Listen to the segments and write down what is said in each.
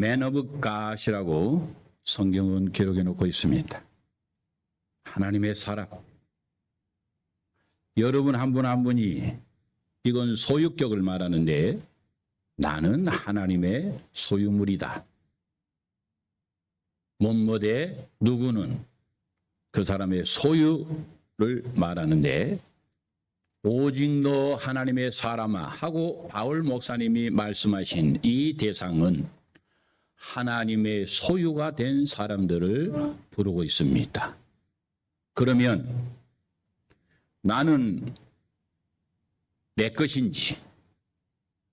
Man of God이라고 성경은 기록해 놓고 있습니다. 하나님의 사람. 여러분 한 분 한 분이 이건 소유격을 말하는데 나는 하나님의 소유물이다. 못못에 누구는 그 사람의 소유를 말하는데 오직 너 하나님의 사람아 하고 바울 목사님이 말씀하신 이 대상은 하나님의 소유가 된 사람들을 부르고 있습니다. 그러면 나는 내 것인지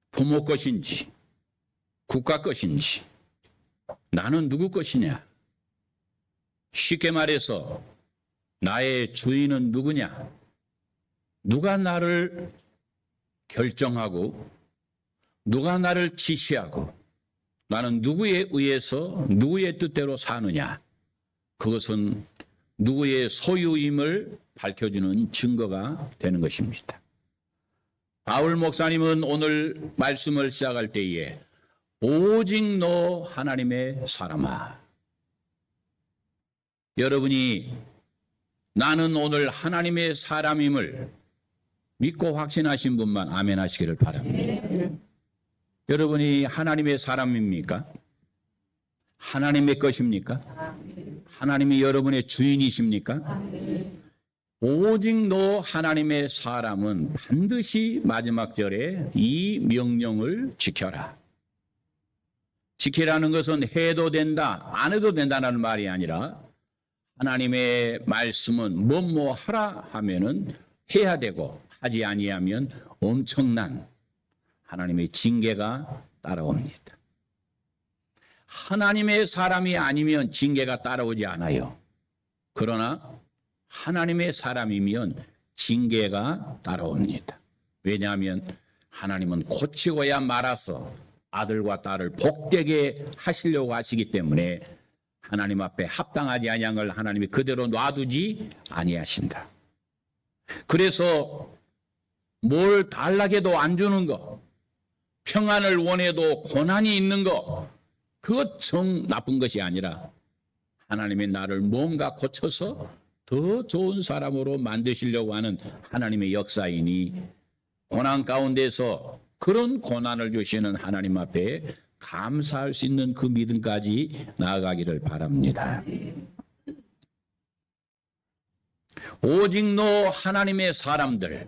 부모 것인지 국가 것인지 나는 누구 것이냐? 쉽게 말해서 나의 주인은 누구냐? 누가 나를 결정하고 누가 나를 지시하고 나는 누구에 의해서 누구의 뜻대로 사느냐? 그것은 누구의 소유임을 밝혀주는 증거가 되는 것입니다. 바울 목사님은 오늘 말씀을 시작할 때에 오직 너 하나님의 사람아. 여러분이 나는 오늘 하나님의 사람임을 믿고 확신하신 분만 아멘 하시기를 바랍니다. 여러분이 하나님의 사람입니까? 하나님의 것입니까? 하나님이 여러분의 주인이십니까? 오직 너 하나님의 사람은 반드시 마지막 절에 이 명령을 지켜라. 지키라는 것은 해도 된다, 안 해도 된다는 말이 아니라 하나님의 말씀은 뭐뭐 하라 하면은 해야 되고 하지 아니하면 엄청난 하나님의 징계가 따라옵니다. 하나님의 사람이 아니면 징계가 따라오지 않아요. 그러나 하나님의 사람이면 징계가 따라옵니다. 왜냐하면 하나님은 고치고야 말아서 아들과 딸을 복되게 하시려고 하시기 때문에 하나님 앞에 합당하지 아니한 걸 하나님이 그대로 놔두지 아니하신다. 그래서 뭘 달라해도 안 주는 거, 평안을 원해도 고난이 있는 거, 그것 정 나쁜 것이 아니라 하나님이 나를 뭔가 고쳐서 더 좋은 사람으로 만드시려고 하는 하나님의 역사이니 고난 가운데서 그런 고난을 주시는 하나님 앞에 감사할 수 있는 그 믿음까지 나아가기를 바랍니다. 오직 너 하나님의 사람들,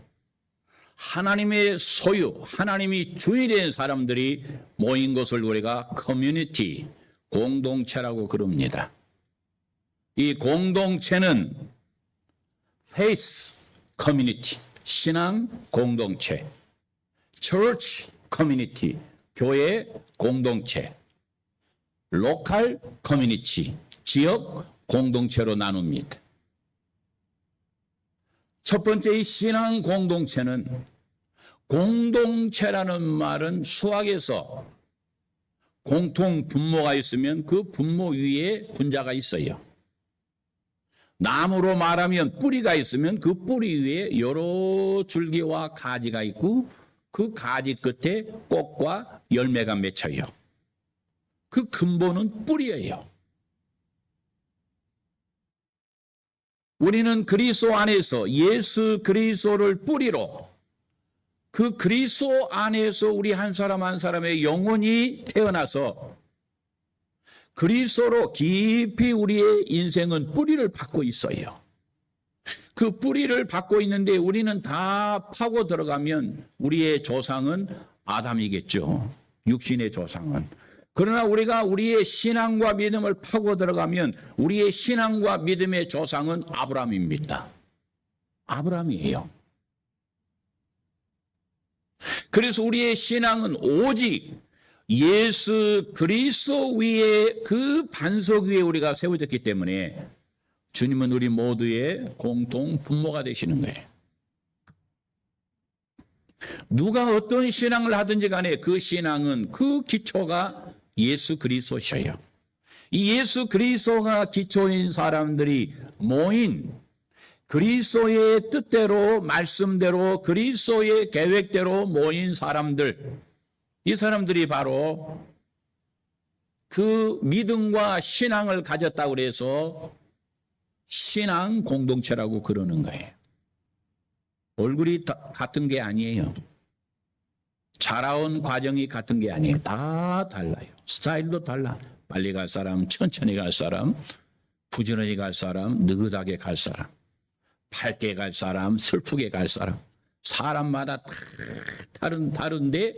하나님의 소유, 하나님이 주인이 된 사람들이 모인 것을 우리가 커뮤니티, 공동체라고 그럽니다. 이 공동체는 faith community, 신앙 공동체, church community, 교회 공동체, local community, 지역 공동체로 나눕니다. 첫 번째 이 신앙 공동체는 공동체라는 말은 수학에서 공통 분모가 있으면 그 분모 위에 분자가 있어요. 나무로 말하면 뿌리가 있으면 그 뿌리 위에 여러 줄기와 가지가 있고 그 가지 끝에 꽃과 열매가 맺혀요. 그 근본은 뿌리예요. 우리는 그리스도 안에서 예수 그리스도를 뿌리로 그 그리스도 안에서 우리 한 사람 한 사람의 영혼이 태어나서 그리스도로 깊이 우리의 인생은 뿌리를 받고 있어요. 그 뿌리를 받고 있는데 우리는 다 파고 들어가면 우리의 조상은 아담이겠죠. 육신의 조상은. 그러나 우리가 우리의 신앙과 믿음을 파고 들어가면 우리의 신앙과 믿음의 조상은 아브라함입니다. 아브라함이에요. 그래서 우리의 신앙은 오직 예수 그리스도 위에 그 반석 위에 우리가 세워졌기 때문에 주님은 우리 모두의 공통 분모가 되시는 거예요. 누가 어떤 신앙을 하든지 간에 그 신앙은 그 기초가 예수 그리스도셔요. 이 예수 그리스도가 기초인 사람들이 모인 그리스도의 뜻대로 말씀대로 그리스도의 계획대로 모인 사람들, 이 사람들이 바로 그 믿음과 신앙을 가졌다고 그래서 신앙 공동체라고 그러는 거예요. 얼굴이 같은 게 아니에요. 자라온 과정이 같은 게 아니에요. 다 달라요. 스타일도 달라. 빨리 갈 사람, 천천히 갈 사람, 부지런히 갈 사람, 느긋하게 갈 사람, 밝게 갈 사람, 슬프게 갈 사람. 사람마다 다 다른데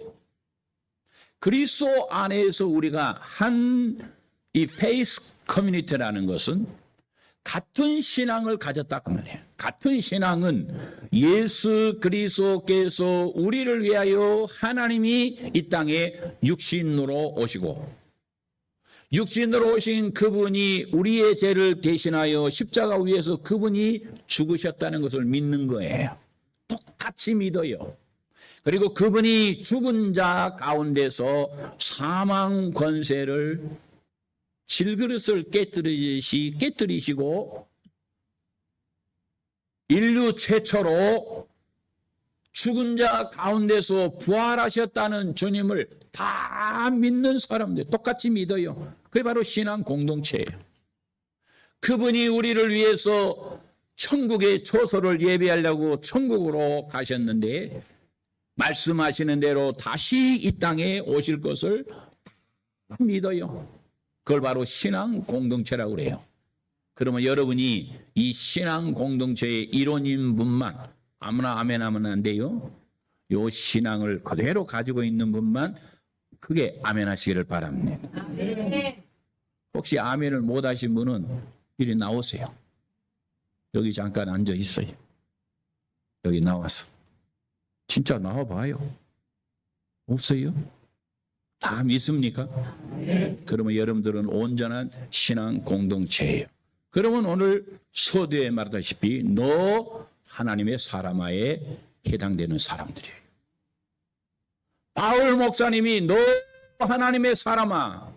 그리스도 안에서 우리가 한 이 페이스 커뮤니티라는 것은 같은 신앙을 가졌다 그 말이에요. 같은 신앙은 예수 그리스도께서 우리를 위하여 하나님이 이 땅에 육신으로 오시고 육신으로 오신 그분이 우리의 죄를 대신하여 십자가 위에서 그분이 죽으셨다는 것을 믿는 거예요. 똑같이 믿어요. 그리고 그분이 죽은 자 가운데서 사망 권세를 질그릇을 깨뜨리시고 인류 최초로 죽은 자 가운데서 부활하셨다는 주님을 다 믿는 사람들 똑같이 믿어요. 그게 바로 신앙 공동체예요. 그분이 우리를 위해서 천국의 초소를 예비하려고 천국으로 가셨는데 말씀하시는 대로 다시 이 땅에 오실 것을 믿어요. 그걸 바로 신앙 공동체라고 그래요. 그러면 여러분이 이 신앙 공동체의 일원인 분만 아무나 아멘 하면 안 돼요. 요 신앙을 그대로 가지고 있는 분만 그게 아멘 하시기를 바랍니다. 아멘. 혹시 아멘을 못 하신 분은 이리 나오세요. 여기 잠깐 앉아 있어요. 여기 나와서. 진짜 나와봐요. 없어요? 다 믿습니까? 그러면 여러분들은 온전한 신앙 공동체예요. 그러면 오늘 서두에 말하다시피 너 하나님의 사람아에 해당되는 사람들이에요. 바울 목사님이 너 하나님의 사람아.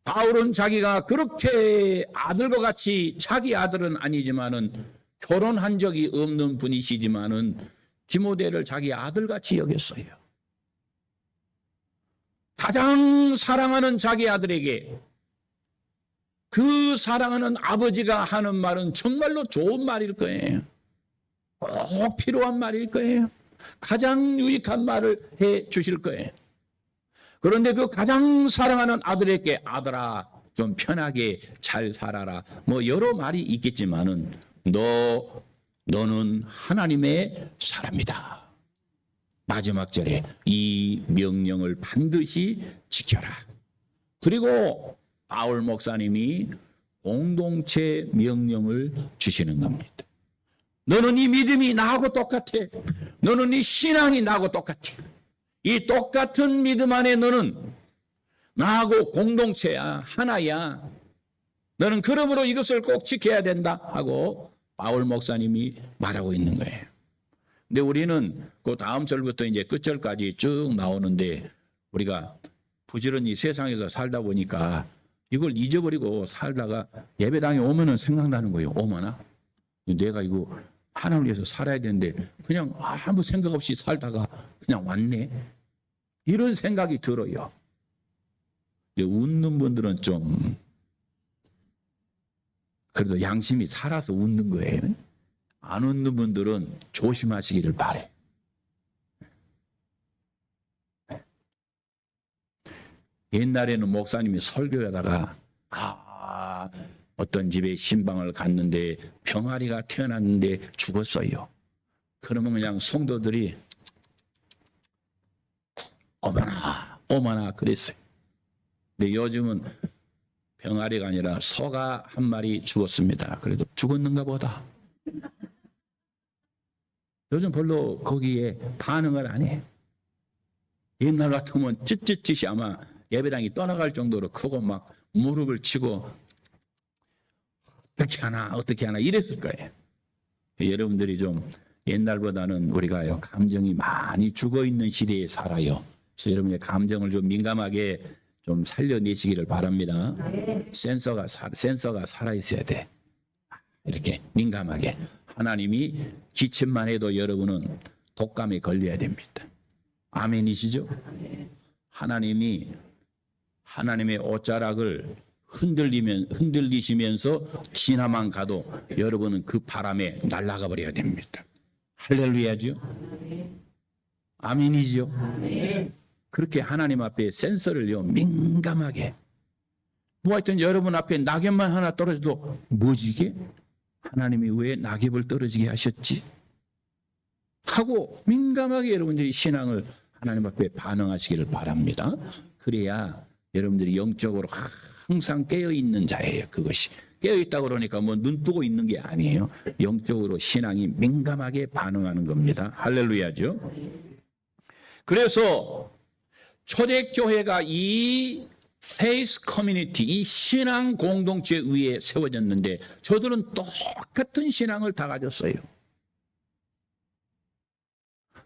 바울은 자기가 그렇게 아들과 같이 자기 아들은 아니지만은 결혼한 적이 없는 분이시지만은 디모데를 자기 아들같이 여겼어요. 가장 사랑하는 자기 아들에게 그 사랑하는 아버지가 하는 말은 정말로 좋은 말일 거예요. 꼭 필요한 말일 거예요. 가장 유익한 말을 해 주실 거예요. 그런데 그 가장 사랑하는 아들에게 아들아 좀 편하게 잘 살아라. 뭐 여러 말이 있겠지만은 너는 하나님의 사람이다. 마지막 절에 이 명령을 반드시 지켜라. 그리고 바울 목사님이 공동체 명령을 주시는 겁니다. 너는 이 믿음이 나하고 똑같아. 너는 이 신앙이 나하고 똑같아. 이 똑같은 믿음 안에 너는 나하고 공동체야. 하나야. 너는 그러므로 이것을 꼭 지켜야 된다 하고 바울 목사님이 말하고 있는 거예요. 근데 우리는 그 다음 절부터 이제 끝절까지 쭉 나오는데 우리가 부지런히 세상에서 살다 보니까 이걸 잊어버리고 살다가 예배당에 오면은 생각나는 거예요. 어머나 내가 이거 하나님을 위해서 살아야 되는데 그냥 아무 생각 없이 살다가 그냥 왔네. 이런 생각이 들어요. 웃는 분들은 좀 그래도 양심이 살아서 웃는 거예요. 안 웃는 분들은 조심하시기를 바래. 옛날에는 목사님이 설교하다가 어떤 집에 신방을 갔는데 병아리가 태어났는데 죽었어요. 그러면 그냥 성도들이 어머나 그랬어요. 근데 요즘은 병아리가 아니라 소가 한 마리 죽었습니다. 그래도 죽었는가 보다. 요즘 별로 거기에 반응을 안 해. 옛날 같으면 찢찢찢이 아마 예배당이 떠나갈 정도로 크고 막 무릎을 치고 어떻게 하나 이랬을 거예요. 여러분들이 좀 옛날보다는 우리가 감정이 많이 죽어있는 시대에 살아요. 그래서 여러분의 감정을 좀 민감하게 좀 살려내시기를 바랍니다. 센서가 살아있어야 돼. 이렇게 민감하게. 하나님이 기침만 해도 여러분은 독감에 걸려야 됩니다. 아멘이시죠? 하나님이 하나님의 옷자락을 흔들리시면서 지나만 가도 여러분은 그 바람에 날아가 버려야 됩니다. 할렐루야죠. 아멘이죠. 그렇게 하나님 앞에 센서를요 민감하게, 뭐 하여튼 여러분 앞에 낙엽만 하나 떨어져도 뭐지 이게? 하나님이 왜 낙엽을 떨어지게 하셨지? 하고 민감하게 여러분들이 신앙을 하나님 앞에 반응하시기를 바랍니다. 그래야 여러분들이 영적으로 항상 깨어있는 자예요. 그것이 깨어있다 그러니까 뭐 눈 뜨고 있는 게 아니에요. 영적으로 신앙이 민감하게 반응하는 겁니다. 할렐루야죠. 그래서 초대교회가 이 페이스 커뮤니티, 이 신앙 공동체 위에 세워졌는데 저들은 똑같은 신앙을 다 가졌어요.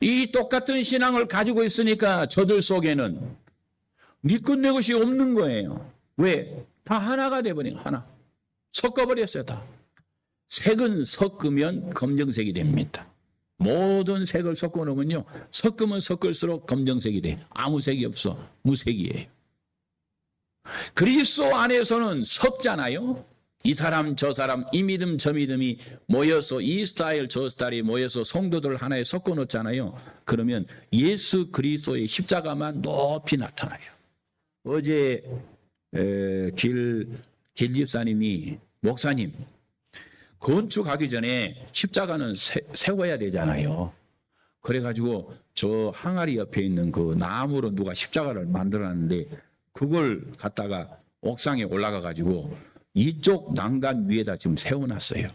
이 똑같은 신앙을 가지고 있으니까 저들 속에는 니 것 내 것이 없는 거예요. 왜? 다 하나가 돼버린 하나. 섞어버렸어요. 다. 색은 섞으면 검정색이 됩니다. 모든 색을 섞어놓으면요, 섞으면 섞을수록 검정색이 돼. 아무 색이 없어. 무색이에요. 그리스도 안에서는 섞잖아요. 이 사람 저 사람, 이 믿음 저 믿음이 모여서, 이 스타일 저 스타일이 모여서 성도들 하나에 섞어 놓잖아요. 그러면 예수 그리스도의 십자가만 높이 나타나요. 어제 길 집사님이, 목사님, 건축하기 전에 십자가는 세워야 되잖아요. 그래가지고 저 항아리 옆에 있는 그 나무로 누가 십자가를 만들었는데 그걸 갖다가 옥상에 올라가가지고 이쪽 난간 위에다 지금 세워놨어요.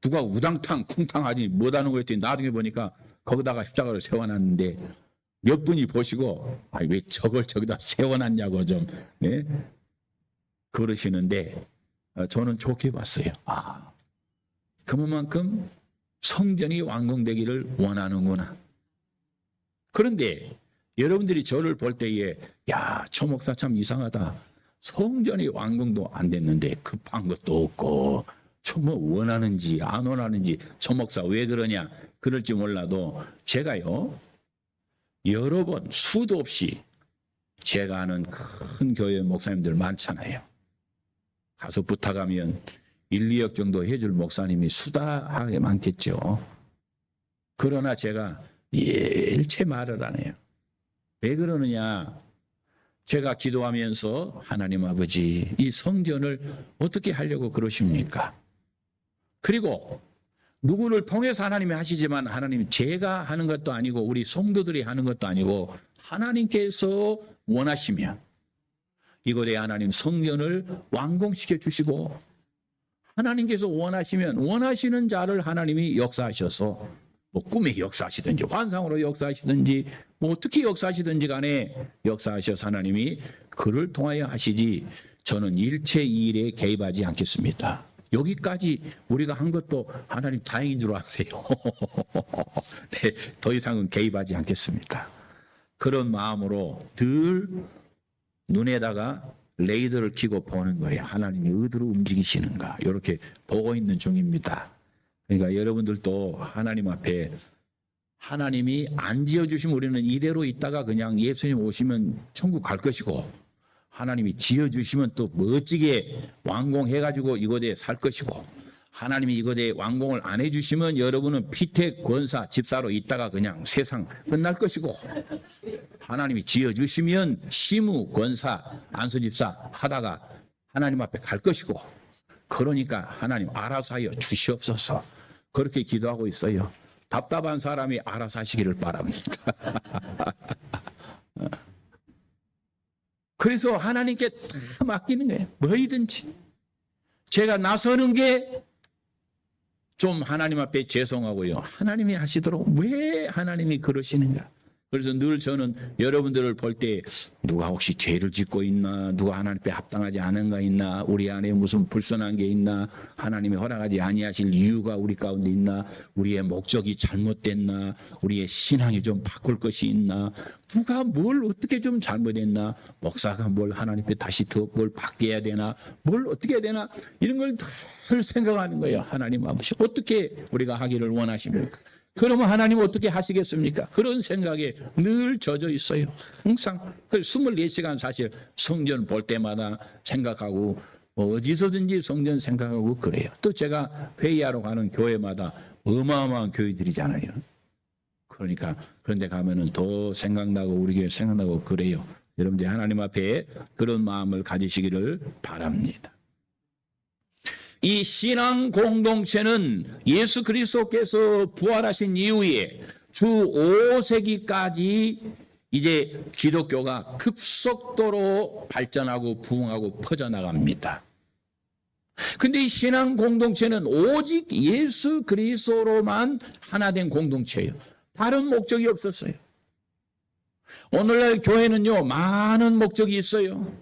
누가 우당탕 쿵탕 하니 못하는 거 했더니 나중에 보니까 거기다가 십자가를 세워놨는데 몇 분이 보시고 왜 저걸 저기다 세워놨냐고 좀 그러시는데 저는 좋게 봤어요. 그만큼 성전이 완공되기를 원하는구나. 그런데 여러분들이 저를 볼 때에 저 목사 참 이상하다. 성전이 완공도 안 됐는데 급한 것도 없고 뭐 원하는지 안 원하는지 저 목사 왜 그러냐 그럴지 몰라도 제가요 여러 번 수도 없이 제가 아는 큰 교회 목사님들 많잖아요. 가서 부탁하면 1, 2억 정도 해줄 목사님이 수다하게 많겠죠. 그러나 제가 일체 말을 안 해요. 왜 그러느냐? 제가 기도하면서 하나님 아버지 이 성전을 어떻게 하려고 그러십니까? 그리고 누구를 통해서 하나님이 하시지만 하나님 제가 하는 것도 아니고 우리 성도들이 하는 것도 아니고 하나님께서 원하시면 이곳에 하나님 성전을 완공시켜 주시고 하나님께서 원하시면 원하시는 자를 하나님이 역사하셔서 뭐 꿈에 역사하시든지 환상으로 역사하시든지 뭐 어떻게 역사하시든지 간에 역사하셔서 하나님이 그를 통하여 하시지 저는 일체 이 일에 개입하지 않겠습니다. 여기까지 우리가 한 것도 하나님 다행인 줄 아세요. 네, 더 이상은 개입하지 않겠습니다. 그런 마음으로 늘 눈에다가 레이더를 켜고 보는 거예요. 하나님이 어디로 움직이시는가 이렇게 보고 있는 중입니다. 그러니까 여러분들도 하나님 앞에 하나님이 안 지어주시면 우리는 이대로 있다가 그냥 예수님 오시면 천국 갈 것이고 하나님이 지어주시면 또 멋지게 완공해가지고 이곳에 살 것이고 하나님이 이곳에 완공을 안 해주시면 여러분은 피택 권사 집사로 있다가 그냥 세상 끝날 것이고 하나님이 지어주시면 시무 권사 안수 집사 하다가 하나님 앞에 갈 것이고 그러니까 하나님 알아서 하여 주시옵소서 그렇게 기도하고 있어요. 답답한 사람이 알아서 하시기를 바랍니다. 그래서 하나님께 다 맡기는 거예요. 뭐이든지. 제가 나서는 게 좀 하나님 앞에 죄송하고요. 하나님이 하시도록 왜 하나님이 그러시는가. 그래서 늘 저는 여러분들을 볼 때 누가 혹시 죄를 짓고 있나 누가 하나님 앞에 합당하지 않은 가 있나 우리 안에 무슨 불순한 게 있나 하나님이 허락하지 아니하실 이유가 우리 가운데 있나 우리의 목적이 잘못됐나 우리의 신앙이 좀 바꿀 것이 있나 누가 뭘 어떻게 좀 잘못했나 목사가 뭘 하나님 앞에 다시 더 뭘 바뀌어야 되나 뭘 어떻게 해야 되나 이런 걸 늘 생각하는 거예요. 하나님 아버지 어떻게 우리가 하기를 원하십니까? 그러면 하나님 어떻게 하시겠습니까? 그런 생각에 늘 젖어 있어요. 항상. 24시간 사실 성전 볼 때마다 생각하고 어디서든지 성전 생각하고 그래요. 또 제가 회의하러 가는 교회마다 어마어마한 교회들이잖아요. 그러니까 그런 데 가면은 더 생각나고 우리 교회 생각나고 그래요. 여러분들 하나님 앞에 그런 마음을 가지시기를 바랍니다. 이 신앙 공동체는 예수 그리스도께서 부활하신 이후에 주 5세기까지 이제 기독교가 급속도로 발전하고 부흥하고 퍼져나갑니다. 근데 이 신앙 공동체는 오직 예수 그리스도로만 하나 된 공동체예요. 다른 목적이 없었어요. 오늘날 교회는요, 많은 목적이 있어요.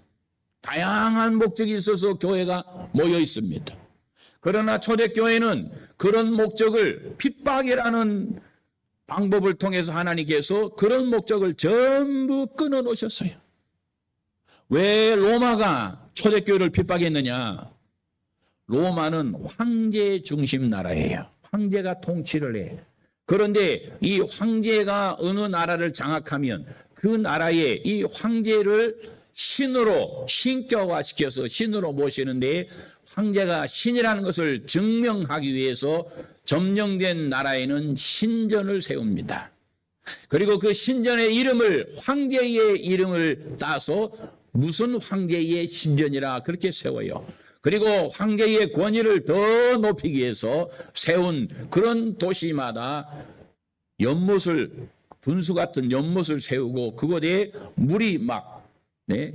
다양한 목적이 있어서 교회가 모여 있습니다. 그러나 초대교회는 그런 목적을 핍박이라는 방법을 통해서 하나님께서 그런 목적을 전부 끊어 놓으셨어요. 왜 로마가 초대교회를 핍박했느냐? 로마는 황제 중심 나라예요. 황제가 통치를 해. 그런데 이 황제가 어느 나라를 장악하면 그 나라에 이 황제를 신으로 신격화시켜서 신으로 모시는데 황제가 신이라는 것을 증명하기 위해서 점령된 나라에는 신전을 세웁니다. 그리고 그 신전의 이름을 황제의 이름을 따서 무슨 황제의 신전이라 그렇게 세워요. 그리고 황제의 권위를 더 높이기 위해서 세운 그런 도시마다 연못을 분수 같은 연못을 세우고 그곳에 물이 막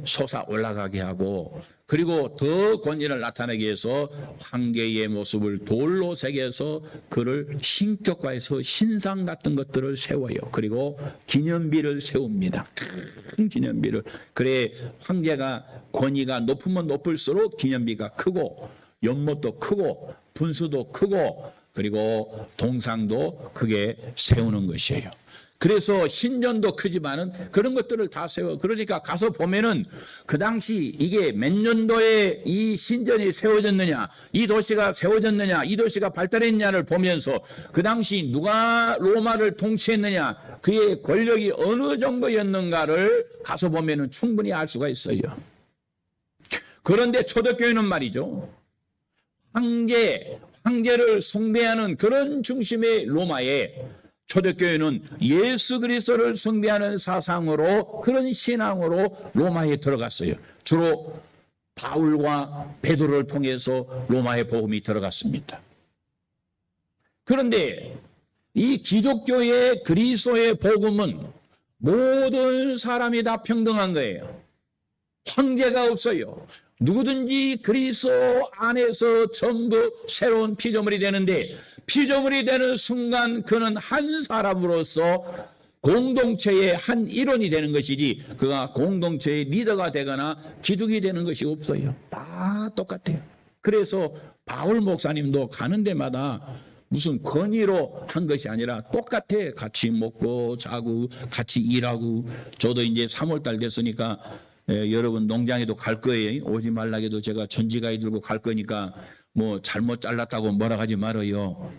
솟아 올라가게 하고 그리고 더 권위를 나타내기 위해서 황제의 모습을 돌로 새겨서 그를 신격화해서 신상 같은 것들을 세워요. 그리고 기념비를 세웁니다. 큰 기념비를. 그래 황제가 권위가 높으면 높을수록 기념비가 크고 연못도 크고 분수도 크고 그리고 동상도 크게 세우는 것이에요. 그래서 신전도 크지만은 그런 것들을 다 세워. 그러니까 가서 보면은 그 당시 이게 몇 년도에 이 신전이 세워졌느냐, 이 도시가 세워졌느냐, 이 도시가 발달했느냐를 보면서 그 당시 누가 로마를 통치했느냐, 그의 권력이 어느 정도였는가를 가서 보면은 충분히 알 수가 있어요. 그런데 초대교회는 말이죠. 황제를 숭배하는 그런 중심의 로마에 초대교회는 예수 그리스도를 숭배하는 사상으로 그런 신앙으로 로마에 들어갔어요. 주로 바울과 베드로를 통해서 로마의 복음이 들어갔습니다. 그런데 이 기독교의 그리스도의 복음은 모든 사람이 다 평등한 거예요. 황제가 없어요. 누구든지 그리스도 안에서 전부 새로운 피조물이 되는데 피조물이 되는 순간 그는 한 사람으로서 공동체의 한 일원이 되는 것이지 그가 공동체의 리더가 되거나 기둥이 되는 것이 없어요. 다 똑같아요. 그래서 바울 목사님도 가는 데마다 무슨 권위로 한 것이 아니라 똑같아. 같이 먹고 자고 같이 일하고 저도 이제 3월달 됐으니까 여러분 농장에도 갈 거예요. 오지 말라게도 제가 전지가위 들고 갈 거니까 뭐 잘못 잘랐다고 뭐라 하지 말아요.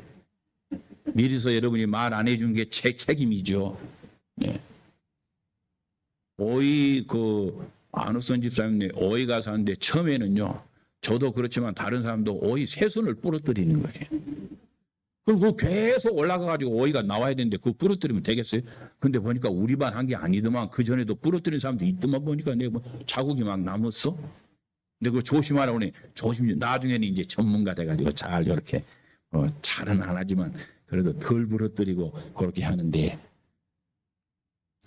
미리서 여러분이 말 안 해준 게 제 책임이죠. 네. 오이 안우선 집사님 오이가 사는데 처음에는요. 저도 그렇지만 다른 사람도 오이 새순을 부러뜨리는 거예요. 그리고 계속 올라가가지고 오이가 나와야 되는데 그거 부러뜨리면 되겠어요? 근데 보니까 우리 반 한 게 아니더만 그 전에도 부러뜨린 사람도 있더만 보니까 내가 뭐 자국이 막 남았어. 근데 그거 조심하라고 하니 나중에는 이제 전문가 돼가지고 잘 이렇게 잘은 안 하지만 그래도 덜 부러뜨리고 그렇게 하는데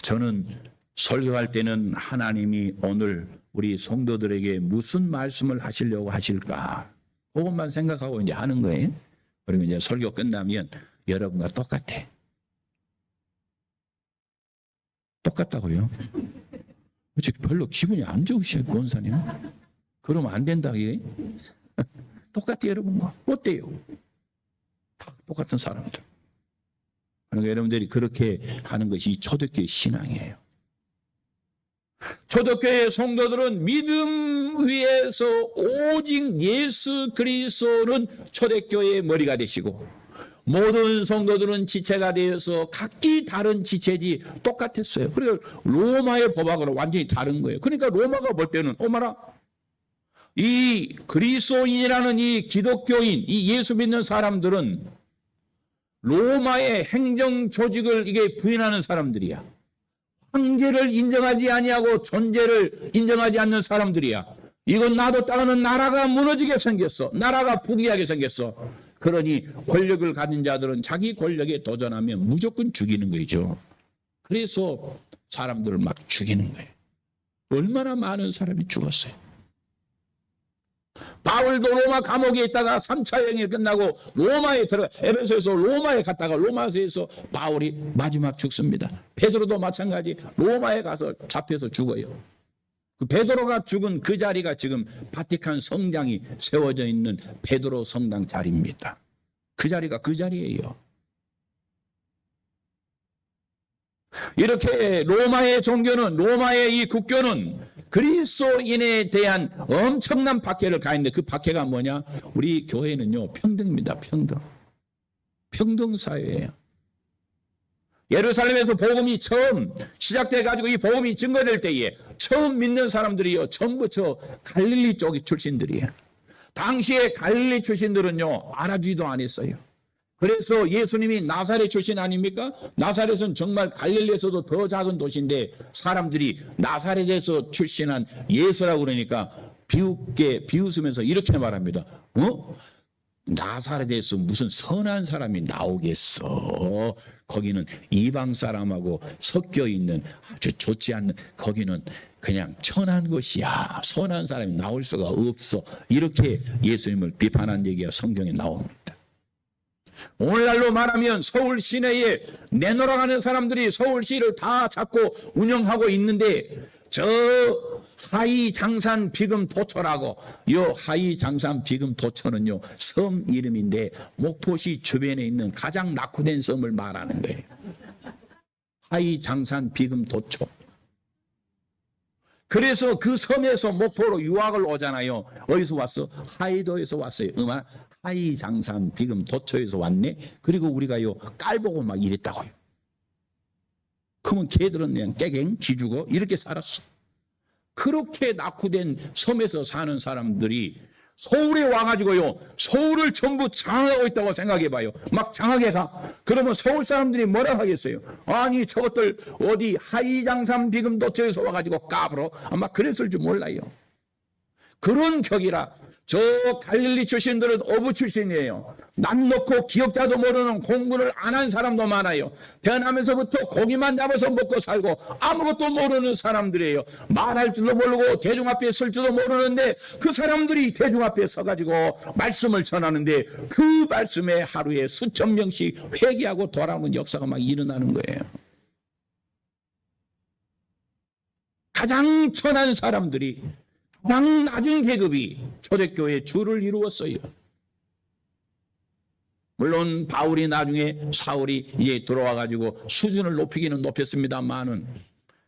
저는 설교할 때는 하나님이 오늘 우리 성도들에게 무슨 말씀을 하시려고 하실까 그것만 생각하고 이제 하는 거예요. 그러면 이제 설교 끝나면 여러분과 똑같아. 똑같다고요? 별로 기분이 안 좋으셔요, 권사님. 그러면 안 된다, 이게. 똑같아, 여러분과. 어때요? 다 똑같은 사람들. 그러니까 여러분들이 그렇게 하는 것이 초대교회 신앙이에요. 초대교회 성도들은 믿음 위에서 오직 예수 그리스도는 초대교회의 머리가 되시고 모든 성도들은 지체가 되어서 각기 다른 지체지 똑같았어요. 그래서 로마의 법하고는 완전히 다른 거예요. 그러니까 로마가 볼 때는 어머나 이 그리스도인이라는 이 기독교인, 이 예수 믿는 사람들은 로마의 행정 조직을 이게 부인하는 사람들이야. 황제를 인정하지 아니하고 존재를 인정하지 않는 사람들이야. 이건 놔뒀다가는 나라가 무너지게 생겼어. 나라가 부귀하게 생겼어. 그러니 권력을 가진 자들은 자기 권력에 도전하면 무조건 죽이는 거죠. 그래서 사람들을 막 죽이는 거예요. 얼마나 많은 사람이 죽었어요. 바울도 로마 감옥에 있다가 3차 여행이 끝나고 로마에 들어가, 에베소에서 로마에 갔다가 로마에서 바울이 마지막 죽습니다. 베드로도 마찬가지 로마에 가서 잡혀서 죽어요. 그 베드로가 죽은 그 자리가 지금 바티칸 성당이 세워져 있는 베드로 성당 자리입니다. 그 자리가 그 자리예요. 이렇게 로마의 종교는, 로마의 이 국교는 그리스도인에 대한 엄청난 박해를 가했는데 그 박해가 뭐냐? 우리 교회는요, 평등입니다. 평등 사회예요. 예루살렘에서 복음이 처음 시작돼 가지고 이 복음이 증거될 때에 처음 믿는 사람들이요, 전부 저 갈릴리 쪽 출신들이에요. 당시에 갈릴리 출신들은요, 알아주지도 않았어요. 그래서 예수님이 나사렛 출신 아닙니까? 나사렛은 정말 갈릴리에서도 더 작은 도시인데 사람들이 나사렛에서 출신한 예수라고 그러니까 비웃으면서 이렇게 말합니다. 나사렛에서 무슨 선한 사람이 나오겠어. 거기는 이방 사람하고 섞여 있는 아주 좋지 않는, 거기는 그냥 천한 것이야. 선한 사람이 나올 수가 없어. 이렇게 예수님을 비판한 얘기가 성경에 나옵니다. 오늘날로 말하면 서울 시내에 내놓으라가는 사람들이 서울시를 다 잡고 운영하고 있는데 저 하이장산 비금 도처라고, 이 하이장산 비금 도처는요 섬 이름인데 목포시 주변에 있는 가장 낙후된 섬을 말하는 거예요. 하이장산 비금 도처. 그래서 그 섬에서 목포로 유학을 오잖아요. 어디서 왔어? 하이도에서 왔어요. 하이장산 비금 도처에서 왔네. 그리고 우리가요 깔보고 막 이랬다고요. 그러면 걔들은 그냥 깨갱 기죽어 이렇게 살았어. 그렇게 낙후된 섬에서 사는 사람들이 서울에 와가지고요 서울을 전부 장악하고 있다고 생각해봐요. 막 장악해 가. 그러면 서울 사람들이 뭐라 하겠어요? 아니 저것들 어디 하이장산 비금 도처에서 와가지고 까불어. 아마 그랬을 줄 몰라요. 그런 격이라 저 갈릴리 출신들은 어부 출신이에요. 남 놓고 기억자도 모르는 공부를 안 한 사람도 많아요. 태어나면서부터 고기만 잡아서 먹고 살고 아무것도 모르는 사람들이에요. 말할 줄도 모르고 대중 앞에 설 줄도 모르는데 그 사람들이 대중 앞에 서가지고 말씀을 전하는데 그 말씀에 하루에 수천 명씩 회개하고 돌아오는 역사가 막 일어나는 거예요. 가장 천한 사람들이, 가장 낮은 계급이 초대교회의 주를 이루었어요. 물론 바울이 나중에 사울이 이제 들어와가지고 수준을 높이기는 높였습니다만은,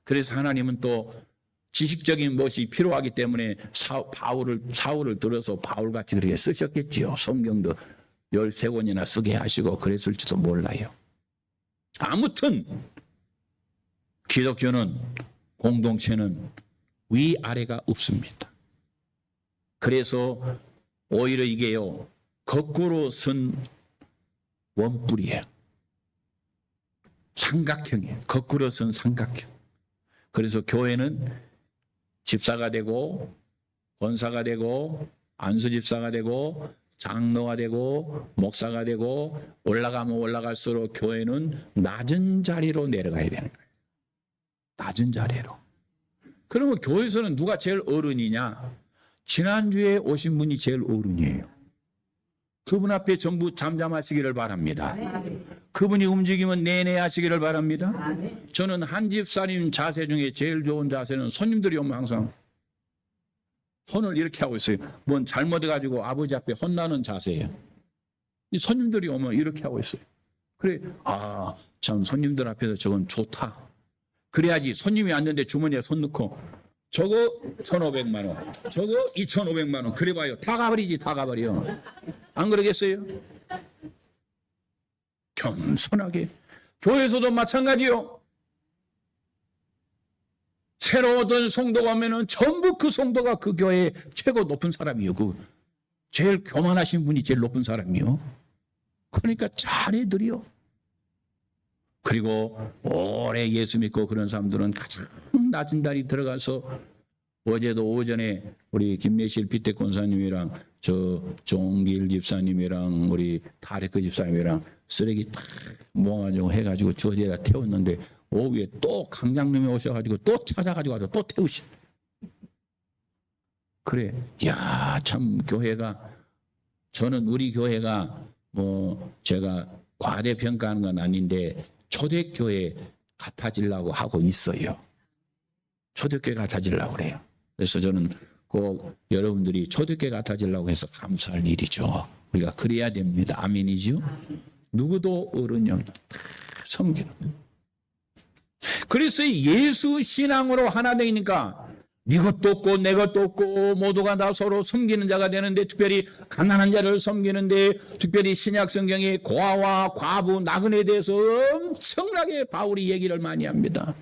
그래서 하나님은 또 지식적인 것이 필요하기 때문에 사울을 들어서 바울같이 그렇게 쓰셨겠지요. 성경도 13권이나 쓰게 하시고 그랬을지도 몰라요. 아무튼 기독교는, 공동체는 위아래가 없습니다. 그래서 오히려 이게요 거꾸로 쓴 원뿔이에요. 삼각형이에요. 거꾸로 쓴 삼각형. 그래서 교회는 집사가 되고 권사가 되고 안수집사가 되고 장로가 되고 목사가 되고 올라가면 올라갈수록 교회는 낮은 자리로 내려가야 되는 거예요. 낮은 자리로. 그러면 교회에서는 누가 제일 어른이냐? 지난주에 오신 분이 제일 어른이에요. 그분 앞에 전부 잠잠하시기를 바랍니다. 그분이 움직이면 내내 하시기를 바랍니다. 저는 한 집사님 자세 중에 제일 좋은 자세는 손님들이 오면 항상 손을 이렇게 하고 있어요. 뭔 잘못해가지고 아버지 앞에 혼나는 자세예요. 이 손님들이 오면 이렇게 하고 있어요. 그래, 참 손님들 앞에서 저건 좋다. 그래야지 손님이 왔는데 주머니에 손 넣고 저거 1,500만 원, 저거 2,500만 원, 그래 봐요. 다 가버리지, 다 가버려. 안 그러겠어요? 겸손하게. 교회에서도 마찬가지요. 새로 어떤 성도가 오면은 전부 그 성도가 그 교회의 최고 높은 사람이요. 그 제일 교만하신 분이 제일 높은 사람이요. 그러니까 잘해드려. 그리고 오래 예수 믿고 그런 사람들은 가장 낮은 자리 들어가서, 어제도 오전에 우리 김매실 피태 권사님이랑 저 종길 집사님이랑 우리 타레크 집사님이랑 쓰레기 딱 모아가지고 해가지고 저기에다 태웠는데, 오후에 또 강장님이 오셔가지고 또 찾아가지고 와서 또 태우시. 그래, 야, 참 교회가, 저는 우리 교회가 뭐 제가 과대평가하는 건 아닌데 초대교회 같아지려고 하고 있어요. 초대교회 같아지려고 그래요. 그래서 저는 꼭 여러분들이 초대교회 같아지려고 해서 감사할 일이죠. 우리가 그래야 됩니다. 아멘이죠. 누구도 어른형 다 섬기는. 그래서 예수 신앙으로 하나 되니까 네 것도 없고 내 것도 없고 모두가 다 서로 섬기는 자가 되는데, 특별히 가난한 자를 섬기는데, 특별히 신약 성경의 고아와 과부, 나그네에 대해서 엄청나게 바울이 얘기를 많이 합니다.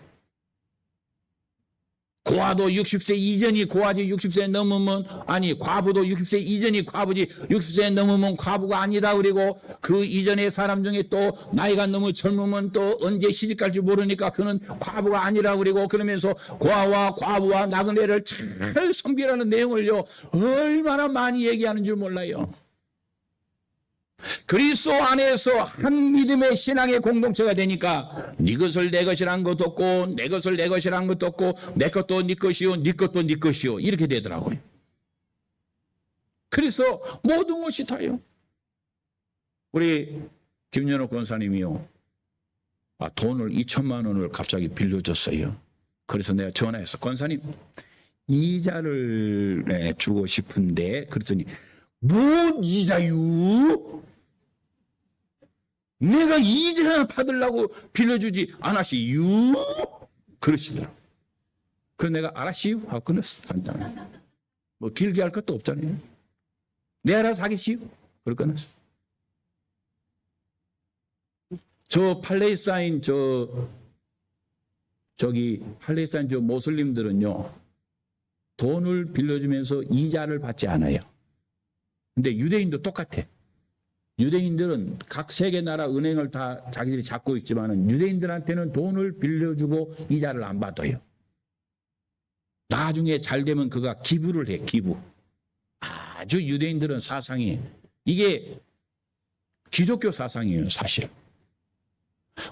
고아도 60세 이전이 고아지 60세 넘으면, 아니 과부도 60세 이전이 과부지 60세 넘으면 과부가 아니다. 그리고 그 이전의 사람 중에 또 나이가 너무 젊으면 또 언제 시집갈지 모르니까 그는 과부가 아니라. 그리고 그러면서 고아와 과부와 나그네를 잘 섬기라는 내용을요 얼마나 많이 얘기하는 줄 몰라요. 그리스도 안에서 한 믿음의 신앙의 공동체가 되니까 네 것을 내 것이란 것도 없고 내 것을 내 것이란 것도 없고 내 것도 네 것이요 네 것도 네 것이요 이렇게 되더라고요. 그래서 모든 것이 다요. 우리 김연옥 권사님이요, 돈을 2천만 원을 갑자기 빌려줬어요. 그래서 내가 전화해서, 권사님 이자를 주고 싶은데, 그랬더니 뭔 이자유? 내가 이자 받으려고 빌려주지 않았시유? 그러시더라고. 그래서 내가 알았시유? 하고 끊었어. 간단히. 뭐 길게 할 것도 없잖아요. 내 알아서 하겠시유? 그걸 끊었어. 저 팔레스타인 저기 팔레스타인 저 모슬림들은요 돈을 빌려주면서 이자를 받지 않아요. 근데 유대인도 똑같아. 유대인들은 각 세계 나라 은행을 다 자기들이 잡고 있지만은 유대인들한테는 돈을 빌려주고 이자를 안 받아요. 나중에 잘 되면 그가 기부를 해, 기부. 아주 유대인들은 사상이, 이게 기독교 사상이에요, 사실.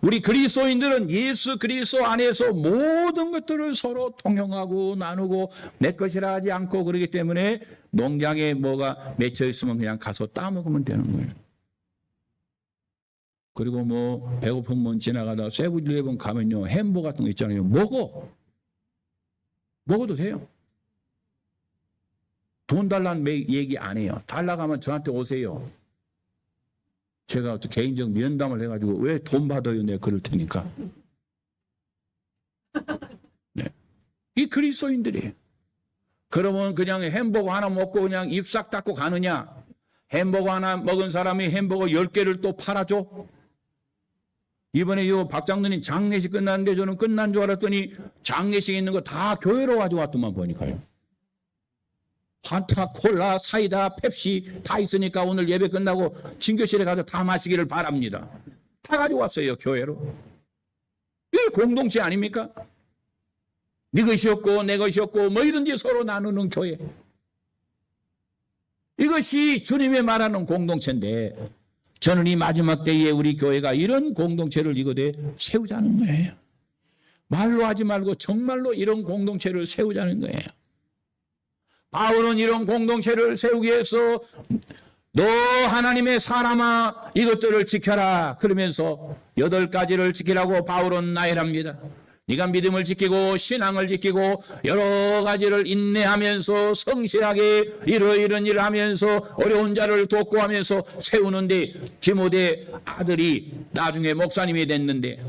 우리 그리스도인들은 예수 그리스도 안에서 모든 것들을 서로 통용하고 나누고 내 것이라 하지 않고, 그러기 때문에 농장에 뭐가 맺혀 있으면 그냥 가서 따먹으면 되는 거예요. 그리고 뭐 배고프면 지나가다 세븐일레븐 가면요 햄버거 같은 거 있잖아요. 먹어도 돼요. 돈 달라는 얘기 안 해요. 달라고 하면 저한테 오세요. 제가 개인적 면담을 해가지고 왜 돈 받아요? 내가 그럴 테니까. 네. 이 그리스도인들이에요. 그러면 그냥 햄버거 하나 먹고 그냥 입 싹 닫고 가느냐? 햄버거 하나 먹은 사람이 햄버거 10개를 또 팔아줘? 이번에 요 박장로님 장례식 끝났는데 저는 끝난 줄 알았더니 장례식 있는 거 다 교회로 가져왔더만 보니까요. 판타, 콜라, 사이다, 펩시 다 있으니까 오늘 예배 끝나고 진교실에 가서 다 마시기를 바랍니다. 다 가져왔어요, 교회로. 이게 공동체 아닙니까? 네 것이었고 내 것이었고 뭐이든지 서로 나누는 교회. 이것이 주님이 말하는 공동체인데, 저는 이 마지막 때에 우리 교회가 이런 공동체를 이곳에 세우자는 거예요. 말로 하지 말고 정말로 이런 공동체를 세우자는 거예요. 바울은 이런 공동체를 세우기 위해서 너 하나님의 사람아 이것들을 지켜라 그러면서 8가지를 지키라고 바울은 나열합니다. 네가 믿음을 지키고 신앙을 지키고 여러 가지를 인내하면서 성실하게 이런 일을 하면서 어려운 자를 돕고 하면서 세우는데, 디모데 아들이 나중에 목사님이 됐는데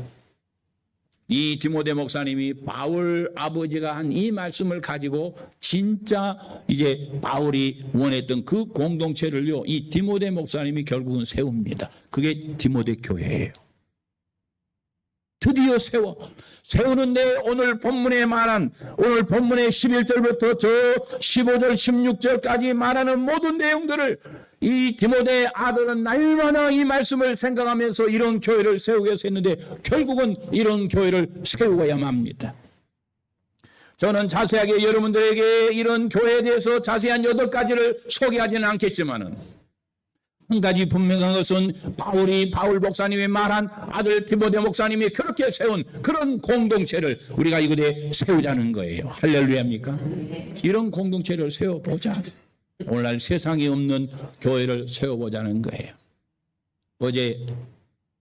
이 디모데 목사님이 바울 아버지가 한 이 말씀을 가지고 진짜 이제 바울이 원했던 그 공동체를요, 이 디모데 목사님이 결국은 세웁니다. 그게 디모데 교회예요. 드디어 세우는데 오늘 본문에 말한, 오늘 본문의 11절부터 저 15절 16절까지 말하는 모든 내용들을 이 디모데 아들은 날마다 이 말씀을 생각하면서 이런 교회를 세우게 했는데 결국은 이런 교회를 세우어야만 합니다. 저는 자세하게 여러분들에게 이런 교회에 대해서 자세한 8가지를 소개하지는 않겠지만은 한 가지 분명한 것은 바울 목사님이 말한 아들 디모데 목사님이 그렇게 세운 그런 공동체를 우리가 이곳에 세우자는 거예요. 할렐루야입니까? 이런 공동체를 세워보자. 오늘날 세상에 없는 교회를 세워보자는 거예요. 어제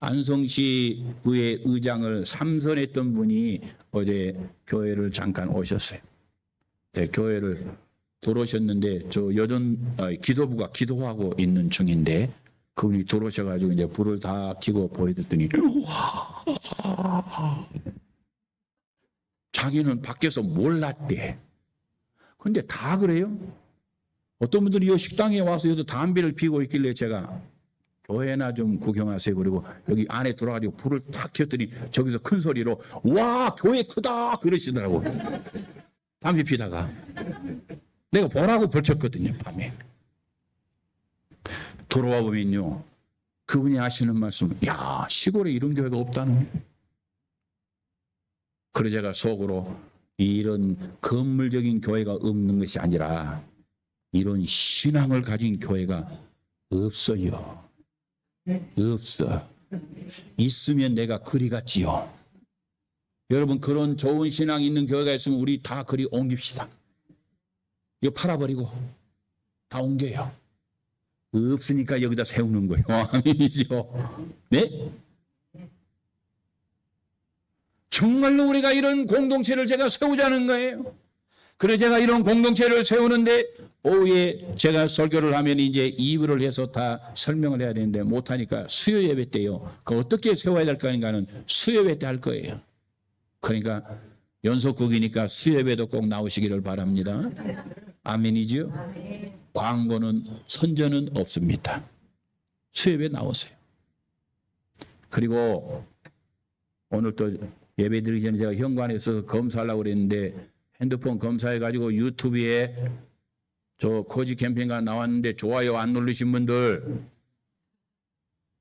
안성시 의회 의장을 삼선했던 분이 어제 교회를 잠깐 오셨어요. 네, 교회를 들어오셨는데 저 기도부가 기도하고 있는 중인데 그분이 들어오셔가지고 이제 불을 다 켜고 보여줬더니 자기는 밖에서 몰랐대. 근데 다 그래요? 어떤 분들이 이 식당에 와서 여기서 담배를 피우고 있길래 제가 교회나 좀 구경하세요. 그리고 여기 안에 들어가지고 불을 딱 켰더니 저기서 큰 소리로 와 교회 크다 그러시더라고. 담배 피다가 내가 보라고 벌쳤거든요. 밤에 들어와 보면요 그분이 하시는 말씀, 야 시골에 이런 교회가 없다는. 그래서 제가 속으로 이런 건물적인 교회가 없는 것이 아니라 이런 신앙을 가진 교회가 없어요. 없어. 있으면 내가 그리 같지요. 여러분 그런 좋은 신앙 있는 교회가 있으면 우리 다 그리 옮깁시다. 이거 팔아버리고 다 옮겨요. 없으니까 여기다 세우는 거예요. 아멘이죠. 네? 정말로 우리가 이런 공동체를 제가 세우자는 거예요. 그래서 제가 이런 공동체를 세우는데 오후에 제가 설교를 하면 이제 2부를 해서 다 설명을 해야 되는데 못하니까 수요 예배 때요. 그 어떻게 세워야 될까 하는 수요 예배 때 할 거예요. 그러니까 연속극이니까 수요 예배도 꼭 나오시기를 바랍니다. 아멘이죠? 광고는 선전은 없습니다. 수요 예배 나오세요. 그리고 오늘 또 예배 드리기 전에 제가 현관에서 검사하려고 그랬는데 핸드폰 검사해가지고 유튜브에 저 코지 캠핑카 나왔는데 좋아요 안 누르신 분들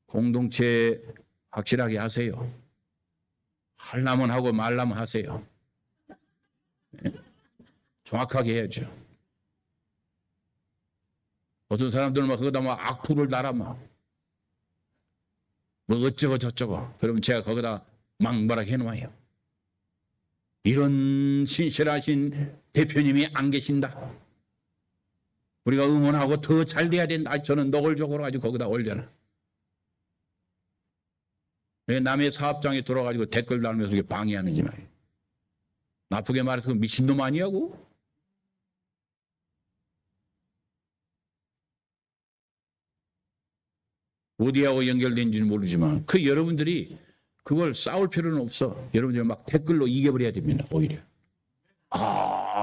공동체 확실하게 하세요. 하려면 하고 말라면 하세요. 네? 정확하게 해야죠. 어떤 사람들은 막 거기다 막 악플을 달아 막 뭐 어쩌고 저쩌고 그러면 제가 거기다 막 뭐라 해놓아요. 이런 신실하신 대표님이 안 계신다. 우리가 응원하고 더 잘 돼야 된다. 저는 노골적으로 가지고 거기다 올려놔. 남의 사업장에 들어가지고 댓글 달면서 방해하는지 말이에요. 나쁘게 말해서 미친놈 아니냐고? 어디하고 연결된지는 모르지만 그 여러분들이 그걸 싸울 필요는 없어. 여러분들 막 댓글로 이겨버려야 됩니다. 오히려.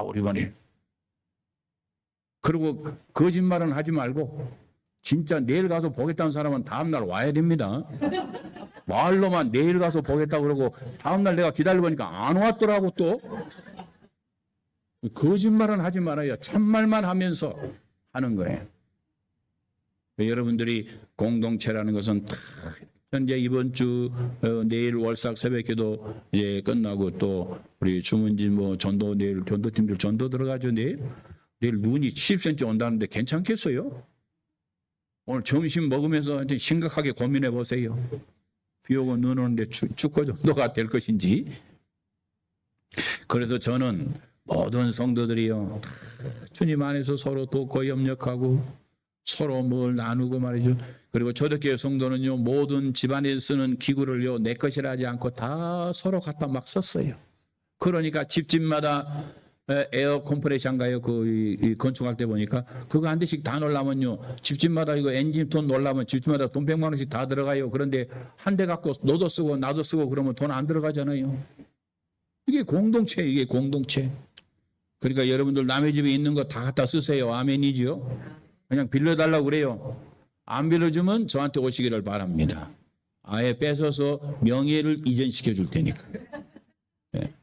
우리 반이. 그리고 거짓말은 하지 말고 진짜 내일 가서 보겠다는 사람은 다음날 와야 됩니다. 말로만 내일 가서 보겠다고 그러고 다음날 내가 기다려보니까 안 왔더라고 또. 거짓말은 하지 말아요. 참말만 하면서 하는 거예요. 여러분들이 공동체라는 것은 다 현재 이번 주 내일 월삭 새벽기도 이제 끝나고 또 우리 주문진 뭐 전도 내일 전도팀들 전도 들어가죠. 내일 눈이 70cm 온다는데 괜찮겠어요? 오늘 점심 먹으면서 심각하게 고민해 보세요. 비 오고 눈 오는데 축구 전도가 될 것인지. 그래서 저는 모든 성도들이요 주님 안에서 서로 돕고 협력하고 서로 뭘 나누고 말이죠. 그리고 초대교회 성도는요 모든 집안에 쓰는 기구를요 내 것이라 하지 않고 다 서로 갖다 막 썼어요. 그러니까 집집마다 에어 컴프레션가요 그 건축할 때 보니까 그거 한 대씩 다 넣으려면요 집집마다 이거 엔진톤 넣으려면 집집마다 돈 100만 원씩 다 들어가요. 그런데 한 대 갖고 너도 쓰고 나도 쓰고 그러면 돈 안 들어가잖아요. 이게 공동체, 이게 공동체. 그러니까 여러분들 남의 집에 있는 거 다 갖다 쓰세요. 아멘이지요? 그냥 빌려달라고 그래요. 안 빌려주면 저한테 오시기를 바랍니다. 아예 뺏어서 명예를 이전시켜 줄 테니까. 네.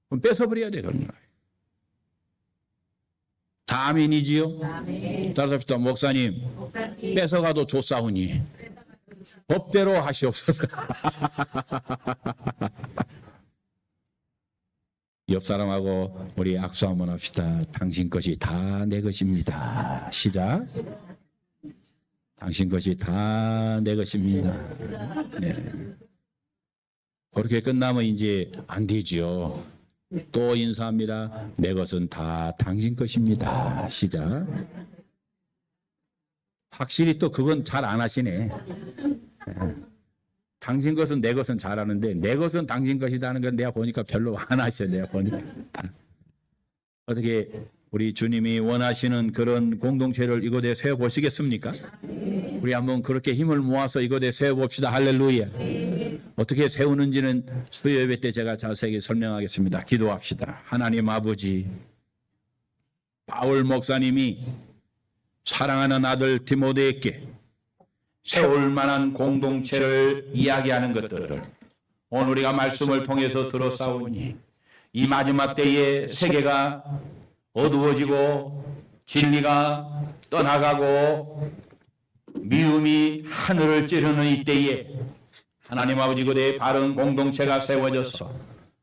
그럼 뺏어버려야 돼, 그런 거. 다 아멘이지요? 아멘. 따라합시다. 목사님, 뺏어가도 좋사오니 법대로 하시옵소서. 옆 사람하고 우리 악수 한번 합시다. 당신 것이 다 내 것입니다. 시작. 당신 것이 다 내 것입니다. 네. 그렇게 끝나면 이제 안 되지요. 또 인사합니다. 내 것은 다 당신 것입니다. 시작. 확실히 또 그건 잘 안 하시네. 당신 것은 내 것은 잘하는데 내 것은 당신 것이라는 건 내가 보니까 별로 안 하셔요. 내가 보니까. 어떻게 우리 주님이 원하시는 그런 공동체를 이곳에 세워보시겠습니까? 우리 한번 그렇게 힘을 모아서 이곳에 세워봅시다. 할렐루야. 어떻게 세우는지는 수요 예배 때 제가 자세히 설명하겠습니다. 기도합시다. 하나님 아버지, 바울 목사님이 사랑하는 아들 디모데에게 세울 만한 공동체를 이야기하는 것들을 오늘 우리가 말씀을 통해서 들었사오니 이 마지막 때에 세계가 어두워지고 진리가 떠나가고 미움이 하늘을 찌르는 이때에 하나님 아버지 이곳에 바른 공동체가 세워져서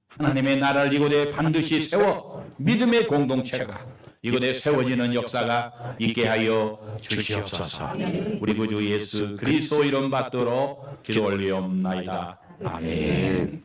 하나님의 나라를 이곳에 반드시 세워 믿음의 공동체가 이곳에 세워지는 역사가 있게 하여 주시옵소서. 우리 구주 예수 그리스도 이름 받도록 기도 올리옵나이다. 아멘.